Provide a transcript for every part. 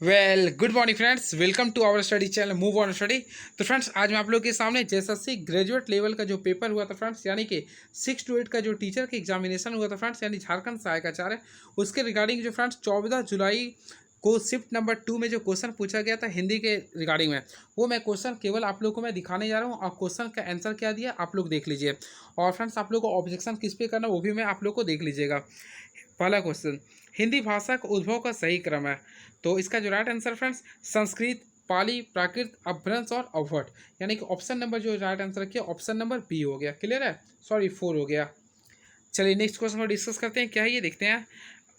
Good morning friends, welcome to our study channel move on study. तो friends, आज मैं आप लोग के सामने जेएसएससी ग्रेजुएट लेवल का जो पेपर हुआ था फ्रेंड्स, यानी कि 6 to 8 का जो टीचर का एग्जामिनेशन हुआ था फ्रेंड्स, यानी झारखंड सहायक आचार्य, उसके रिगार्डिंग जो फ्रेंड्स 14 जुलाई को शिफ्ट नंबर 2 में जो क्वेश्चन पूछा गया था हिंदी के रिगार्डिंग में, वो मैं क्वेश्चन केवल आप लोग को मैं दिखाने जा रहा हूँ और क्वेश्चन का आंसर क्या दिया आप लोग देख लीजिए। और फ्रेंड्स, आप लोग को ऑब्जेक्शन किस पे करना वो भी मैं आप लोग को देख लीजिएगा। पहला क्वेश्चन, हिंदी भाषा का उद्भव का सही क्रम है। तो इसका जो राइट आंसर फ्रेंड्स, संस्कृत, पाली, प्राकृत, अपभ्रंश और अवहट, यानी कि ऑप्शन नंबर जो राइट आंसर किया ऑप्शन नंबर बी हो गया। क्लियर है, सॉरी 4 हो गया। चलिए नेक्स्ट क्वेश्चन को डिस्कस करते हैं, क्या है ये देखते हैं।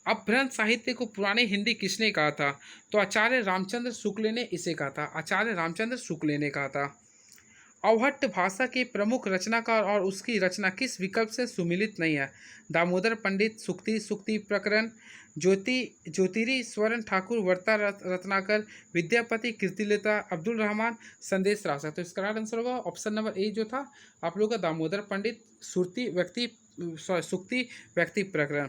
अपभ्रंश साहित्य को पुरानी हिंदी किसने कहा था? तो आचार्य रामचंद्र शुक्ल ने इसे कहा था। आचार्य रामचंद्र शुक्ल ने कहा था। अवहट्ट भाषा के प्रमुख रचनाकार और उसकी रचना किस विकल्प से सुमिलित नहीं है? दामोदर पंडित, सुक्ति, सुक्ति प्रकरण, ज्योतिरी स्वर्ण ठाकुर, वर्ता रत्नाकर, विद्यापति, कीर्तिलता, अब्दुल रहमान, संदेश राशा। तो इसका राइट आंसर होगा ऑप्शन नंबर ए जो था आप लोग का, दामोदर पंडित, सुक्ति व्यक्ति प्रकरण।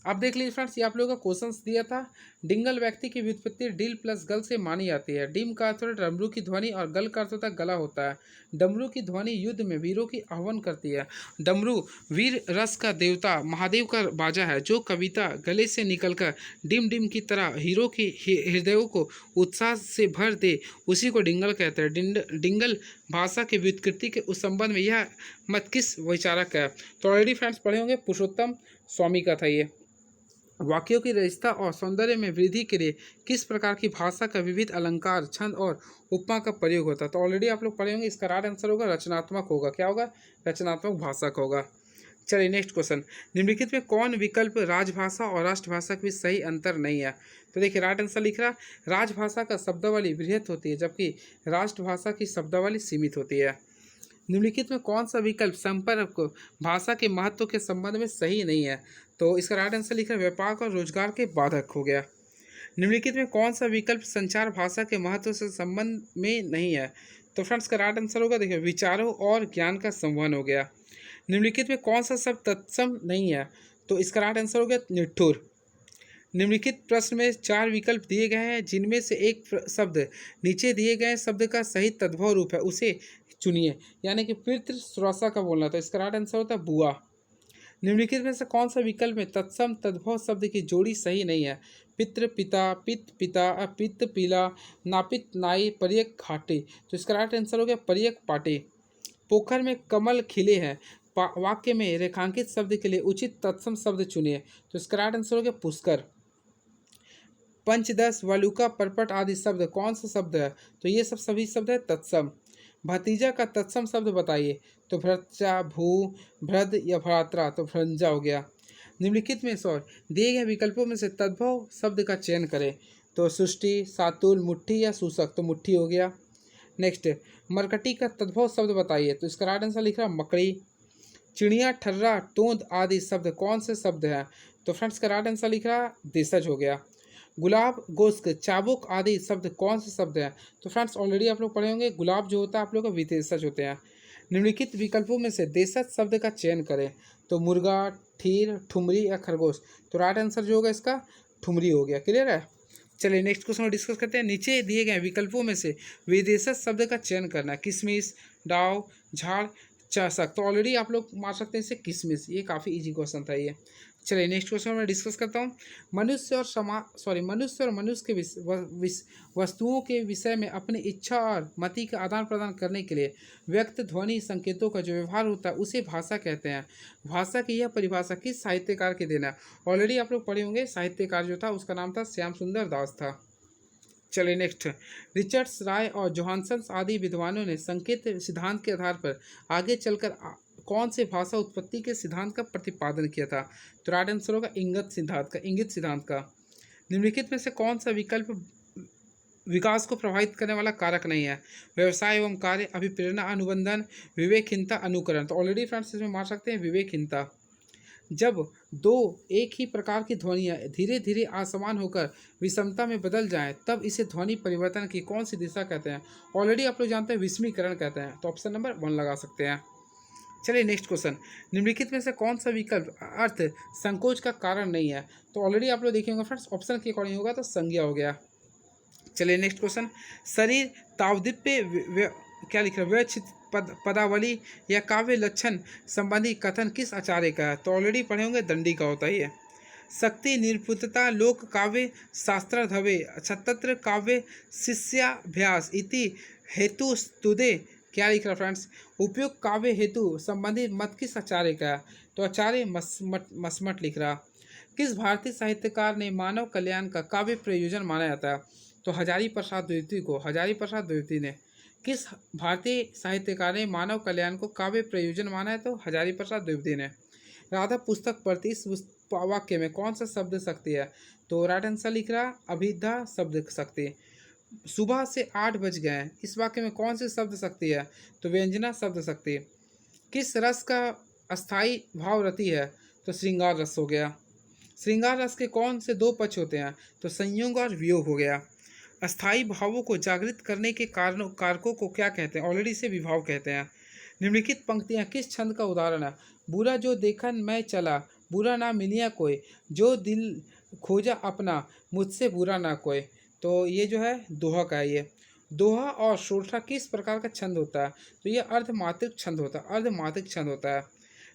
अब देख लीजिए फ्रेंड्स, ये आप लोगों का क्वेश्चन दिया था। डिंगल व्यक्ति की व्युत्पत्ति डिल प्लस गल से मानी जाती है। डिम का अर्थ होता है डमरू की ध्वनि और गल का अर्थ होता है गला होता है। डमरू की ध्वनि युद्ध में वीरों की आह्वान करती है। डमरू वीर रस का देवता महादेव का बाजा है जो कविता गले से निकलकर डिम डिम की तरह हीरो की हृदयों को उत्साह से भर दे, उसी को डिंगल कहते हैं। डिंगल भाषा की व्युत्पत्ति के उस संबंध में यह मत किस विचारक है? तो ऑलरेडी फ्रेंड्स पढ़े होंगे, पुरुषोत्तम स्वामी का था ये। वाक्यों की रचना और सौंदर्य में वृद्धि के लिए किस प्रकार की भाषा का विविध अलंकार, छंद और उपमा का प्रयोग होता है? तो ऑलरेडी आप लोग पढ़े होंगे, इसका राइट आंसर होगा रचनात्मक होगा। क्या होगा? रचनात्मक भाषा का होगा। चलिए नेक्स्ट क्वेश्चन, निम्नलिखित में कौन विकल्प राजभाषा और राष्ट्रभाषा के बीच सही अंतर नहीं है? तो देखिए राइट आंसर लिख रहा, राजभाषा का शब्दावली बृहत होती है जबकि राष्ट्रभाषा की शब्दावली सीमित होती है। निम्नलिखित में कौन सा विकल्प संपर्क भाषा के महत्व के संबंध में सही नहीं है? तो इसका राइट आंसर लिखा व्यापार और रोजगार के बाधक हो गया। निम्नलिखित में कौन सा विकल्प संचार भाषा के महत्व से संबंध में नहीं है? तो फ्रेंड्स का राइट आंसर होगा, देखिए विचारों और ज्ञान का संवहन हो गया। निम्नलिखित में कौन सा शब्द तत्सम नहीं है? तो इसका राइट आंसर हो गया निठुर। निम्नलिखित प्रश्न में 4 विकल्प दिए गए हैं जिनमें से एक शब्द नीचे दिए गए शब्द का सही तद्भव रूप है, उसे चुनिए। यानी कि पितृ सुरसा का बोलना था, इसका राइट आंसर होता है बुआ। निम्नलिखित में से कौन सा विकल्प में तत्सम तद्भव शब्द की जोड़ी सही नहीं है? पितृ पिता, पित पिता, अपित पीला, नापित नाई, परियक घाटे। तो इसका राइट आंसर हो गया परियक पाटे। पोखर में कमल खिले हैं, वाक्य में रेखांकित शब्द के लिए उचित तत्सम शब्द चुनिए। तो इसका राइट आंसर हो गया पुष्कर। पंचदश, वलुका, परपट आदि शब्द कौन सा शब्द है? तो ये सब सभी शब्द है तत्सम। भतीजा का तत्सम शब्द बताइए। तो भ्रचा, भू, भ्रद या भ्रात्रा। तो भ्रंजा हो गया। निम्नलिखित में दिए गए विकल्पों में से तद्भव शब्द का चयन करें। तो सृष्टि, सातुल, मुट्ठी या सूसक। तो मुट्ठी हो गया। नेक्स्ट, मरकटी का तद्भव शब्द बताइए। तो इसका राइट आंसर लिख रहा मकड़ी। चिड़िया, ठर्रा, तोंद आदि शब्द कौन से शब्द हैं? तो फ्रेंड्स का राइट आंसर लिख रहा देशज हो गया। गुलाब, गोश्त, चाबुक आदि शब्द कौन से शब्द हैं? तो फ्रेंड्स ऑलरेडी आप लोग पढ़े होंगे, गुलाब जो होता है आप लोग का विदेशज होते हैं। निम्नलिखित विकल्पों में से देशज शब्द का चयन करें। तो मुर्गा, ठीर, ठुमरी या खरगोश। तो राइट आंसर जो होगा इसका ठुमरी हो गया। क्लियर है। चलिए नेक्स्ट क्वेश्चन डिस्कस करते हैं। नीचे दिए गए विकल्पों में से विदेशज शब्द का चयन करना है। किशमिश, डाव, झाड़, चाशक। तो ऑलरेडी आप लोग मार सकते हैं इसे किशमिश, ये काफ़ी इजी क्वेश्चन था ये। चलिए नेक्स्ट क्वेश्चन मैं डिस्कस करता हूँ। मनुष्य और मनुष्य के वस्तुओं के विषय में अपनी इच्छा और मति का आदान प्रदान करने के लिए व्यक्त ध्वनि संकेतों का जो व्यवहार होता है उसे भाषा कहते हैं। भाषा की यह परिभाषा किस साहित्यकार के देना है? ऑलरेडी आप लोग पढ़े होंगे, साहित्यकार जो था उसका नाम था श्याम सुंदर दास था। चलिए नेक्स्ट, रिचर्ड्स, राय और जोहानसन आदि विद्वानों ने संकेत सिद्धांत के आधार पर आगे चलकर कौन से भाषा उत्पत्ति के सिद्धांत का प्रतिपादन किया था? तो राइट आंसर होगा इंगित सिद्धांत का। निम्नलिखित में से कौन सा विकल्प विकास को प्रभावित करने वाला कारक नहीं है? व्यवसाय एवं कार्य, अभिप्रेरणा, अनुबंधन, विवेकहीनता, अनुकरण। तो ऑलरेडी फ्रेंड्स इसमें मार सकते हैं विवेकहीनता। जब दो एक ही प्रकार की ध्वनियाँ धीरे धीरे असमान होकर विषमता में बदल जाएं तब इसे ध्वनि परिवर्तन की कौन सी दिशा कहते हैं? ऑलरेडी आप लोग जानते हैं विस्मीकरण कहते हैं। तो ऑप्शन नंबर 1 लगा सकते हैं। चलिए नेक्स्ट क्वेश्चन, निम्नलिखित में से कौन सा विकल्प अर्थ संकोच का कारण नहीं है? तो ऑलरेडी आप लोग देखेंगे फ्रेंड्स, ऑप्शन के अकॉर्डिंग होगा तो संज्ञा हो गया। चलिए नेक्स्ट क्वेश्चन। शरीर तावदिप्य क्या लिख रहा है, व्यचित पदावली या काव्य लक्षण संबंधी कथन किस आचार्य का है? तो ऑलरेडी पढ़े होंगे, दंडी का होता ही है। शक्ति निरपुतता लोक काव्य शास्त्राधवे छतत्र काव्य शिष्याभ्यास इति हेतु स्तुदे क्या लिख रहा फ्रेंड्स, उपयुक्त काव्य हेतु संबंधी मत किस आचार्य का है? तो आचार्य मसमट लिख रहा। किस भारतीय साहित्यकार ने मानव कल्याण का काव्य प्रयोजन माना जाता है? तो हजारी प्रसाद द्विवेदी को, हजारी प्रसाद द्विवेदी ने। किस भारतीय साहित्यकार ने मानव कल्याण को काव्य प्रयोजन माना है? तो हजारी प्रसाद द्विवेदी ने। राधा पुस्तक पढ़ती, इस वाक्य में कौन सा शब्द शक्ति है? तो राइट आंसर लिख रहा अभिधा शब्द शक्ति। सुबह से 8 बज गए हैं, इस वाक्य में कौन सी शब्द शक्ति है? तो व्यंजना शब्द शक्ति। किस रस का अस्थाई भाव रति है? तो श्रृंगार रस हो गया। श्रृंगार रस के कौन से 2 पक्ष होते हैं? तो संयोग और वियोग हो गया। अस्थाई भावों को जागृत करने के कारणों कारकों को क्या कहते हैं? ऑलरेडी से विभाव कहते हैं। निम्नलिखित पंक्तियां किस छंद का उदाहरण है? बुरा जो देखन मैं चला, बुरा ना मिलिया कोई, जो दिल खोजा अपना, मुझसे बुरा ना कोई। तो ये जो है दोहा का है। ये दोहा और सोरठा किस प्रकार का छंद होता है? तो ये अर्धमात्रिक छंद होता है, अर्धमात्रिक छंद होता है।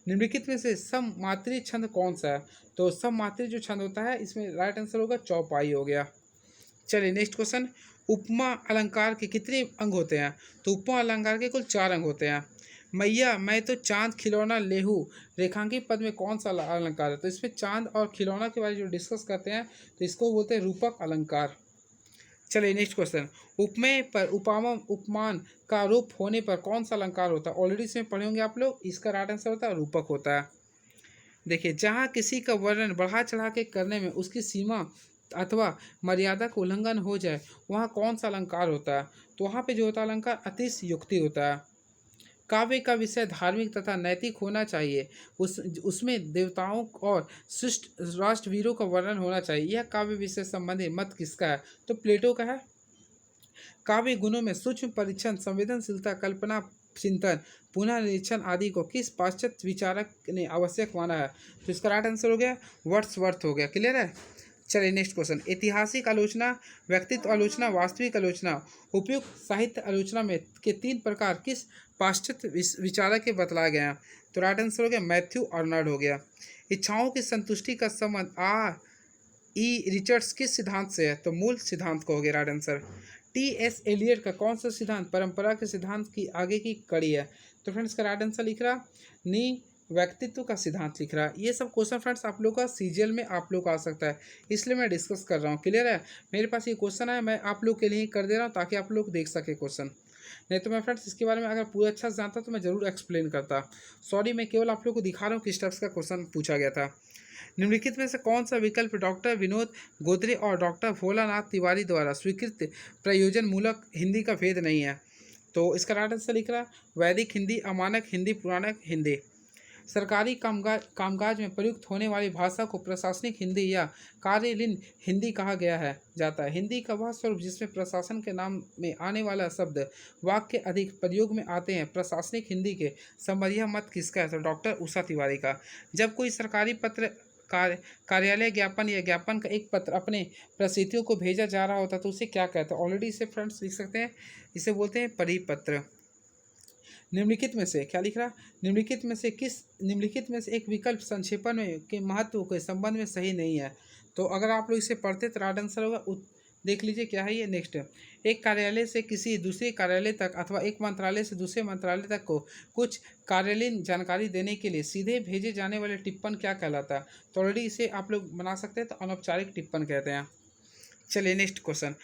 निम्नलिखित में से सममात्री छंद कौन सा है? तो सममात्री जो छंद होता है इसमें राइट आंसर होगा चौपाई हो गया। चलिए नेक्स्ट क्वेश्चन। उपमा अलंकार के कितने अंग होते हैं? तो उपमा अलंकार के कुल 4 अंग होते हैं। मैया मैं तो चांद खिलौना लेहू रेखांकित पद में कौन सा अलंकार है? तो इसमें चांद और खिलौना के बारे में जो डिस्कस करते हैं तो इसको बोलते हैं रूपक अलंकार। चलिए नेक्स्ट क्वेश्चन। उपमेय पर उपामा उपमान का रूप होने पर कौन सा अलंकार होता है? ऑलरेडी इसमें पढ़े होंगे आप लोग, इसका राइट आंसर होता है रूपक होता है। देखिए, जहाँ किसी का वर्णन बढ़ा चढ़ा के करने में उसकी सीमा अथवा मर्यादा का उल्लंघन हो जाए वहाँ कौन सा अलंकार होता है? तो वहाँ पे जो होता है अलंकार अतिशयोक्ति होता है। काव्य का विषय धार्मिक तथा नैतिक होना चाहिए, उसमें देवताओं और शिष्ट राष्ट्रवीरों का वर्णन होना चाहिए। यह काव्य विषय संबंधी मत किसका है? तो प्लेटो का है। काव्य गुणों में सूक्ष्म परीक्षण, संवेदनशीलता, कल्पना, चिंतन, पुनः निरीक्षण आदि को किस पाश्चात्य विचारक ने आवश्यक माना है? तो इसका राइट आंसर हो गया वर्ड्सवर्थ हो गया। क्लियर है? चलिए नेक्स्ट क्वेश्चन। ऐतिहासिक आलोचना, व्यक्तित्व आलोचना, वास्तविक आलोचना, उपयुक्त साहित्य आलोचना में के 3 प्रकार किस पाश्चात्य विचारक के बतलाए गए हैं? तो राइट आंसर हो गया मैथ्यू अर्नल्ड हो गया। इच्छाओं की संतुष्टि का संबंध रिचर्ड्स किस सिद्धांत से है? तो मूल सिद्धांत को हो गया राइट आंसर। टी.एस. एलियट का कौन सा सिद्धांत परंपरा के सिद्धांत की आगे की कड़ी है? तो फ्रेंड्स का राइट आंसर लिख रहा नी व्यक्तित्व का सिद्धांत लिख रहा है। ये सब क्वेश्चन फ्रेंड्स आप लोग का सीजीएल में आप लोग का आ सकता है, इसलिए मैं डिस्कस कर रहा हूँ। क्लियर है? मेरे पास ये क्वेश्चन है, मैं आप लोग के लिए ही कर दे रहा हूँ ताकि आप लोग देख सके क्वेश्चन। नहीं तो मैं फ्रेंड्स इसके बारे में अगर पूरा अच्छा से जानता तो मैं जरूर एक्सप्लेन करता। सॉरी, मैं केवल आप लोग को दिखा रहा हूँ किस टाइप्स का क्वेश्चन पूछा गया था। निम्नलिखित में से कौन सा विकल्प डॉक्टर विनोद गोदरे और डॉक्टर भोलानाथ तिवारी द्वारा स्वीकृत प्रयोजन मूलक हिंदी का भेद नहीं है? तो इसका राइट आंसर लिख रहा वैदिक हिंदी, अमानक हिंदी, पुराणक हिंदी। सरकारी कामकाज में प्रयुक्त होने वाली भाषा को प्रशासनिक हिंदी या कार्यलीन हिंदी कहा गया है जाता है। हिंदी का वह स्वरूप जिसमें प्रशासन के नाम में आने वाला शब्द वाक्य अधिक प्रयोग में आते हैं प्रशासनिक हिंदी के संबंध यह मत किसका है? तो डॉक्टर उषा तिवारी का। जब कोई सरकारी पत्र कार्यालय ज्ञापन या ज्ञापन का एक पत्र अपने प्रसिद्धियों को भेजा जा रहा होता तो उसे क्या कहते हैं? ऑलरेडी इसे फ्रेंड्स लिख सकते हैं, इसे बोलते हैं परिपत्र। निम्नलिखित में से क्या लिख रहा? निम्नलिखित में से एक विकल्प संक्षेपण में के महत्व के संबंध में सही नहीं है। तो अगर आप लोग इसे पढ़ते तो राइट आंसर होगा देख लीजिए क्या है ये। नेक्स्ट, एक कार्यालय से किसी दूसरे कार्यालय तक अथवा एक मंत्रालय से दूसरे मंत्रालय तक को कुछ कार्यालयीन जानकारी देने के लिए सीधे भेजे जाने वाले टिप्पण क्या कहलाता है? तो ऑलरेडी इसे आप लोग बना सकते हैं, तो अनौपचारिक टिप्पण कहते हैं। चलिए नेक्स्ट क्वेश्चन।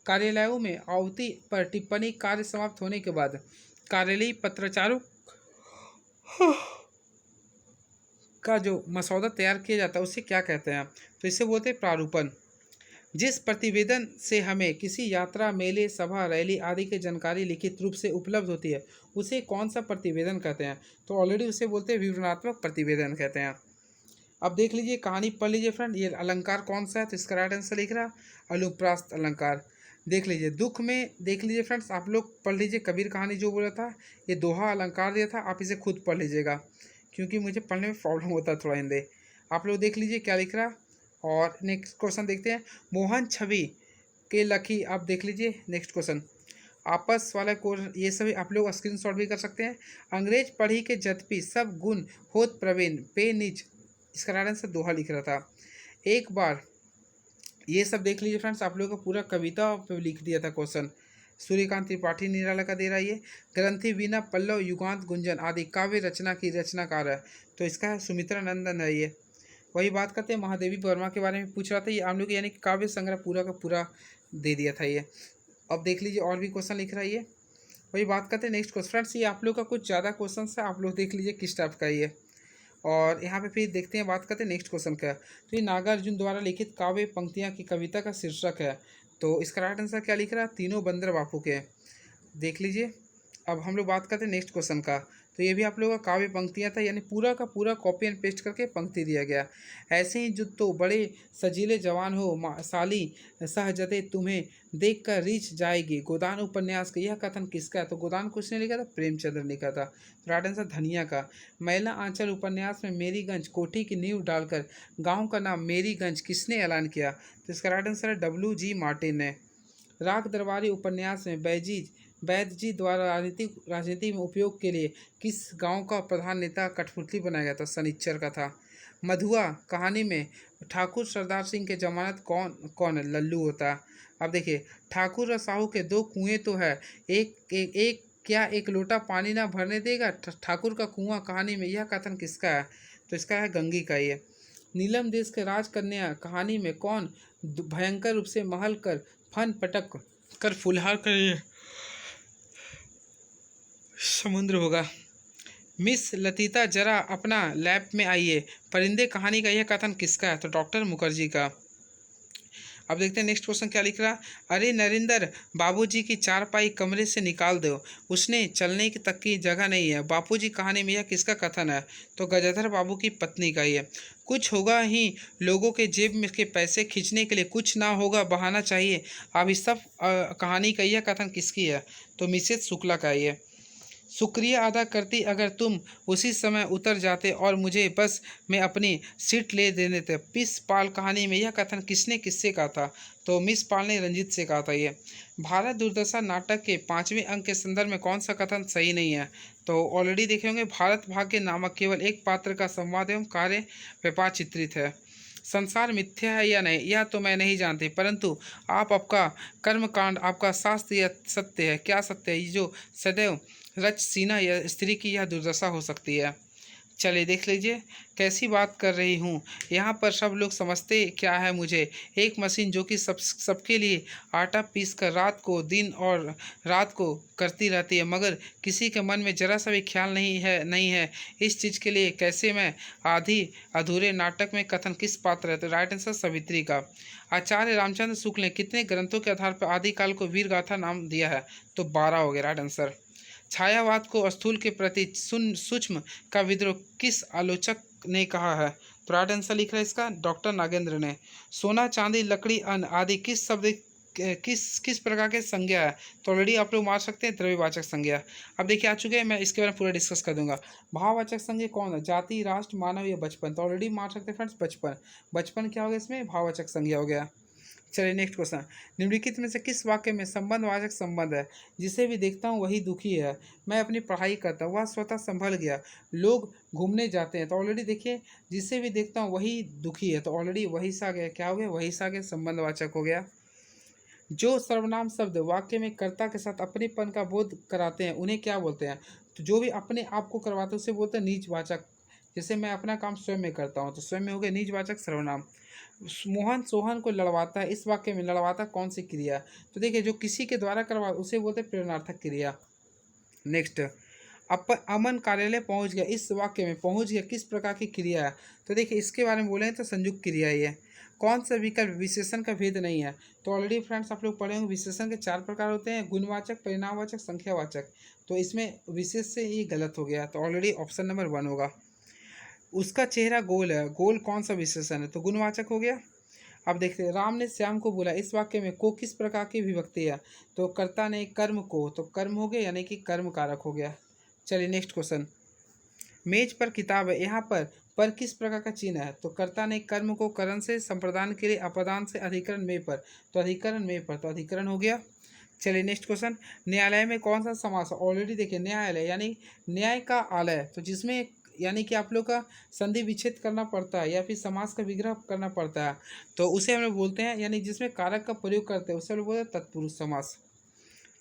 कार्यालयों में अवधि पर टिप्पणी कार्य समाप्त होने के बाद कार्यालयीय पत्राचारों का जो मसौदा तैयार किया जाता है उसे क्या कहते हैं? तो इसे बोलते हैं प्रारूपण। जिस प्रतिवेदन से हमें किसी यात्रा, मेले, सभा, रैली आदि की जानकारी लिखित रूप से उपलब्ध होती है उसे कौन सा प्रतिवेदन कहते हैं? तो ऑलरेडी उसे बोलते हैं विवरणात्मक प्रतिवेदन कहते हैं। अब देख लीजिए, कहानी पढ़ लीजिए फ्रेंड, ये अलंकार कौन सा है? तो इसका राइट आंसर लिख रहा अनुप्रास्त अलंकार। देख लीजिए, दुख में देख लीजिए फ्रेंड्स, आप लोग पढ़ लीजिए कबीर कहानी जो बोला था, ये दोहा अलंकार दिया था, आप इसे खुद पढ़ लीजिएगा क्योंकि मुझे पढ़ने में प्रॉब्लम होता है थोड़ा हिंदी। आप लोग देख लीजिए क्या लिख रहा। और नेक्स्ट क्वेश्चन देखते हैं। मोहन छवि के लखी, आप देख लीजिए। नेक्स्ट क्वेश्चन आपस वाला कोड, ये सभी आप लोग स्क्रीनशॉट भी कर सकते हैं। अंग्रेज पढ़ी के जतपी सब गुण होत प्रवीण पे निज, इसका राइट आंसर दोहा लिख रहा था। एक बार ये सब देख लीजिए फ्रेंड्स, आप लोगों को पूरा कविता पे लिख दिया था क्वेश्चन। सूर्यकांत त्रिपाठी निराला का दे रहा है ये। ग्रंथि वीणा पल्लव युगांत गुंजन आदि काव्य रचना की रचनाकार है, तो इसका है सुमित्रा नंदन है ये। वही बात करते हैं, महादेवी वर्मा के बारे में पूछ रहा था ये हम लोग, यानी कि काव्य संग्रह पूरा का पूरा दे दिया था ये। अब देख लीजिए और भी क्वेश्चन लिख रहा है ये। वही बात करते हैं नेक्स्ट क्वेश्चन फ्रेंड्स, ये आप लोग का कुछ ज़्यादा क्वेश्चन है, आप लोग देख लीजिए किस टाइप का ये। और यहाँ पे फिर देखते हैं, बात करते हैं नेक्स्ट क्वेश्चन का। तो ये नागार्जुन द्वारा लिखित काव्य पंक्तियाँ की कविता का शीर्षक है, तो इसका राइट आंसर क्या लिख रहा है, तीनों बंदर बापू के। देख लीजिए। अब हम लोग बात करते हैं नेक्स्ट क्वेश्चन का। तो ये भी आप लोगों का काव्य पंक्तियाँ था, यानी पूरा का पूरा कॉपी एंड पेस्ट करके पंक्ति दिया गया। ऐसे ही जो तो बड़े सजीले जवान हो साली सहजते तुम्हें देख कर रीछ जाएगी, गोदान उपन्यास का यह कथन किसका है, तो गोदान किसने लिखा था, प्रेमचंद्र ने लिखा था। तो राइट आंसर धनिया का। मैला आंचल उपन्यास में मेरीगंज कोठी की नींव डालकर गाँव का नाम मेरीगंज किसने ऐलान किया, तो इसका राइट आंसर है W.G. मार्टिन ने। राग दरबारी उपन्यास में वैद्य जी द्वारा राजनीति में उपयोग के लिए किस गांव का प्रधान नेता कठपुतली बनाया गया था, सनीचर का था। मधुआ कहानी में ठाकुर सरदार सिंह के जमानत कौन कौन है, लल्लू होता है। अब देखिए, ठाकुर और साहू के दो कुएं तो है, एक क्या एक लोटा पानी ना भरने देगा ठाकुर का कुआं, कहानी में यह कथन किसका है, तो इसका है गंगी का ये। नीलम देश के राजकन्या कहानी में कौन भयंकर रूप से महल कर फन पटक कर फुलहार कर समुद्र होगा। मिस लतिता जरा अपना लैब में आइए, परिंदे कहानी का यह कथन किसका है, तो डॉक्टर मुखर्जी का। अब देखते हैं नेक्स्ट क्वेश्चन क्या लिख रहा। अरे नरेंद्र, बाबूजी की चारपाई कमरे से निकाल दो, उसने चलने की तक की जगह नहीं है, बापूजी कहानी में यह किसका कथन है, तो गजाधर बाबू की पत्नी का ही है। कुछ होगा ही लोगों के जेब में के पैसे खींचने के लिए, कुछ ना होगा बहाना चाहिए, अब इस सब कहानी का यह कथन किसकी है, तो मिसेस शुक्ला का ही है। शुक्रिया अदा करती अगर तुम उसी समय उतर जाते और मुझे बस में अपनी सीट ले देने थे। मिस पाल कहानी में यह कथन किसने किससे कहा था, तो मिस पाल ने रंजीत से कहा था ये। भारत दुर्दशा नाटक के 5वें अंक के संदर्भ में कौन सा कथन सही नहीं है, तो ऑलरेडी देखे होंगे, भारत भाग्य नामक केवल एक पात्र का संवाद एवं कार्य व्यापार चित्रित है। संसार मिथ्या है या नहीं, यह तो मैं नहीं जानती, परंतु आपका कर्मकांड, आपका शास्त्र यह सत्य है। क्या सत्य है, ये जो सदैव रच सीना या स्त्री की यह दुर्दशा हो सकती है। चलिए देख लीजिए कैसी बात कर रही हूँ, यहाँ पर सब लोग समझते क्या है मुझे, एक मशीन जो कि सबके लिए आटा पीस कर रात को दिन और रात को करती रहती है, मगर किसी के मन में जरा सा भी ख्याल नहीं है इस चीज़ के लिए। कैसे मैं आधी अधूरे नाटक में कथन किस पात्र है, तो राइट आंसर सावित्री का। आचार्य रामचंद्र शुक्ल ने कितने ग्रंथों के आधार पर आदिकाल को वीर गाथा नाम दिया है, तो 12 हो गया राइट आंसर। छायावाद को स्थूल के प्रति सूक्ष्म का विद्रोह किस आलोचक ने कहा है, तो राइट आंसर लिख रहा है इसका डॉक्टर नागेंद्र ने। सोना चांदी लकड़ी अन्न आदि किस शब्द किस प्रकार के संज्ञा है, तो ऑलरेडी आप लोग मार सकते हैं द्रव्यवाचक संज्ञा। अब देखिए आ चुके हैं, मैं इसके बारे में पूरा डिस्कस कर दूंगा। भाववाचक संज्ञा कौन है, जाति राष्ट्र मानव या बचपन, तो ऑलरेडी मार सकते हैं फ्रेंड्स बचपन। बचपन क्या हो गया इसमें, भाववाचक संज्ञा हो गया। चलिए नेक्स्ट क्वेश्चन, निम्नलिखित में से किस वाक्य में संबंधवाचक संबंध है, जिसे भी देखता हूँ वही दुखी है, मैं अपनी पढ़ाई करता हूँ वह स्वतः संभल गया, लोग घूमने जाते हैं, तो ऑलरेडी देखिए जिसे भी देखता हूँ वही दुखी है, तो ऑलरेडी वही सा गया, क्या हो गया, वही सा गया, संबंधवाचक हो गया। जो सर्वनाम शब्द वाक्य में कर्ता के साथ अपनेपन का बोध कराते हैं उन्हें क्या बोलते हैं, तो जो भी अपने आप को करवाते हैं उसे बोलते हैं निजवाचक। जैसे मैं अपना काम स्वयं में करता हूँ, तो स्वयं में हो गया निजवाचक सर्वनाम। मोहन सोहन को लड़वाता है, इस वाक्य में लड़वाता कौन सी क्रिया, तो देखिए जो किसी के द्वारा करवा उसे बोलते हैं प्रेरणार्थक क्रिया। नेक्स्ट, अमन कार्यालय पहुंच गया, इस वाक्य में पहुंच गया किस प्रकार की क्रिया है, तो देखिए इसके बारे में बोलेंगे तो संयुक्त क्रिया ही है। कौन सा विकल्प विशेषण का भेद नहीं है, तो ऑलरेडी फ्रेंड्स आप लोग पढ़े होंगे विशेषण के 4 प्रकार होते हैं, गुणवाचक, परिणामवाचक, संख्यावाचक, तो इसमें विशेष से ये गलत हो गया, तो ऑलरेडी ऑप्शन नंबर 1 होगा। उसका चेहरा गोल है, गोल कौन सा विशेषण है, तो गुणवाचक हो गया। अब देखते हैं, राम ने श्याम को बोला, इस वाक्य में को किस प्रकार की विभक्ति है, तो कर्ता ने कर्म को, तो कर्म हो गया यानी कि कर्म कारक हो गया। चलिए नेक्स्ट क्वेश्चन, मेज पर किताब है, यहाँ पर पर किस प्रकार का चिन्ह है? तो कर्ता ने कर्म को करण से, संप्रदान के लिए अपदान से, अधिकरण में पर, तो अधिकरण में पर, तो अधिकरण हो गया। चलिए नेक्स्ट क्वेश्चन, न्यायालय में कौन सा समास? ऑलरेडी देखिए न्यायालय यानी न्याय का आलय, तो जिसमें यानी कि आप लोग का संधि विच्छेद करना पड़ता है या फिर समास का विग्रह करना पड़ता है, तो उसे हम लोग बोलते हैं, यानी जिसमें कारक का प्रयोग करते हैं उसे हम लोग बोलते हैं तत्पुरुष समास।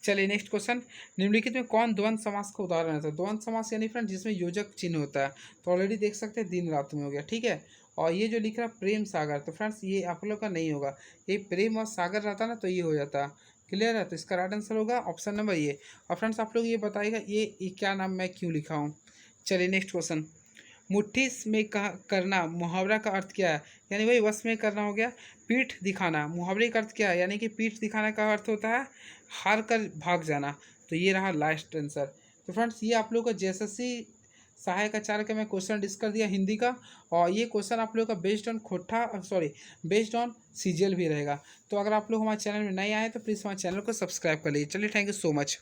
चलिए नेक्स्ट क्वेश्चन, निम्नलिखित में कौन द्वंद्व समास का उदाहरण है? तो द्वंद्व समास यानी फ्रेंड जिसमें योजक चिन्ह होता है, तो ऑलरेडी देख सकते हैं दिन रात में हो गया, ठीक है। और ये जो लिख रहा है प्रेम सागर, तो फ्रेंड्स ये आप लोग का नहीं होगा, ये प्रेम और सागर रहता ना तो ये हो जाता। क्लियर है? तो इसका राइट आंसर होगा ऑप्शन नंबर ये। और फ्रेंड्स आप लोग ये बताइएगा ये क्या नाम मैं क्यों लिखा हूँ। चलिए नेक्स्ट क्वेश्चन, मुट्ठी में कहा करना मुहावरा का अर्थ क्या है? यानी वही वश में करना हो गया। पीठ दिखाना मुहावरे का अर्थ क्या है? यानी कि पीठ दिखाने का अर्थ होता है हार कर भाग जाना, तो ये रहा लास्ट आंसर। तो फ्रेंड्स ये आप लोग का जैसे सहायक आचार्य का मैं क्वेश्चन डिस्कस कर दिया हिंदी का, और ये क्वेश्चन आप लोग का बेस्ड ऑन खोट्ठा सॉरी बेस्ड ऑन सीजीएल भी रहेगा। तो अगर आप लोग हमारे चैनल में नए आए तो प्लीज़ हमारे चैनल को सब्सक्राइब कर लीजिए। चलिए थैंक यू सो मच।